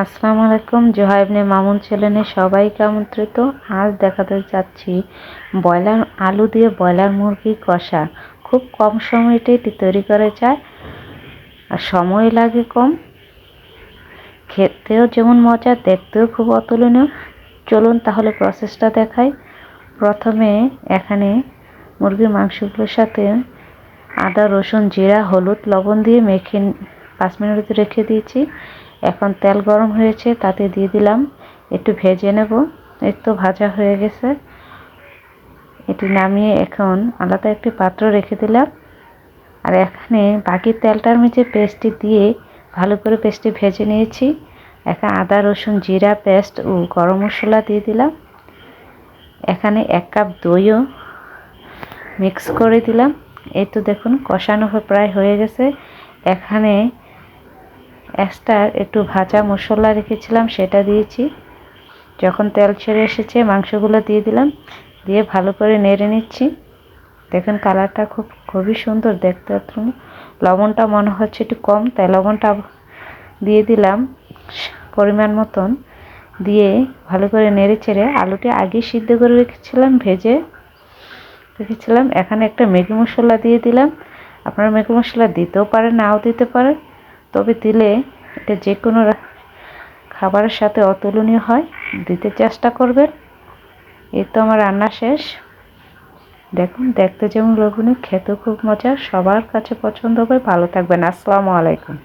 আসসালামু আলাইকুম। জোহা ইবনে মামুন চ্যানেলে সবাইকে আমন্ত্রিত। আজ দেখাতে যাচ্ছি ব্রয়লার আলু দিয়ে ব্রয়লার মুরগি কষা। খুব কম সময়তে এটি তৈরি করা যায় আর সময় লাগে কম, খেতেও যেমন মজা, দেখতেও খুব অতুলনীয়। চলুন তাহলে প্রসেসটা দেখাই। প্রথমে এখানে মুরগির মাংসগুলোর সাথে আদা, রসুন, জিরা, হলুদ, লবণ দিয়ে মেখে 5 মিনিট রেখে দিয়েছি। এখন তেল গরম হয়েছে, তাতে দিয়ে দিলাম, একটু ভেজে নেব। এই তো ভাজা হয়ে গেছে। এটি নামিয়ে এখন আলাদা একটি পাত্র রেখে দিলাম। আর এখানে বাকি তেলটার মধ্যে পেস্টটি দিয়ে ভালো করে পেস্টটি ভেজে নিয়েছি। এখন আদা, রসুন, জিরা পেস্ট ও গরম মশলা দিয়ে দিলাম। এখানে 1 কাপ দইও মিক্স করে দিলাম। এই তো দেখুন কষানো প্রায় হয়ে গেছে। এখানে এক্সট্রা একটু ভাজা মশলা রেখেছিলাম, সেটা দিয়েছি। যখন তেল ছেড়ে এসেছে মাংসগুলো দিয়ে দিলাম, দিয়ে ভালো করে নেড়ে নিচ্ছি। দেখুন কালারটা খুবই সুন্দর দেখতে। লবণটা মনে হচ্ছে একটু কম, তাই লবণটা দিয়ে দিলাম পরিমাণ মতন। দিয়ে ভালো করে নেড়ে চেড়ে আলুটি আগে সিদ্ধ করে ভেজে রেখেছিলাম। এখানে একটা ম্যাগি মশলা দিয়ে দিলাম। আপনারা ম্যাগি মশলা দিতেও পারেন, নাও দিতে পারেন, তবে দিলে এটা যে কোনো খাবারের সাথে অতুলনীয় হয়। দিতে চেষ্টা করবেন। এই তো আমার রান্না শেষ। দেখুন দেখতে যেমন লোভনীয়, খেতেও খুব মজা। সবার কাছে পছন্দ হবে। ভালো থাকবেন। আসসালামু আলাইকুম।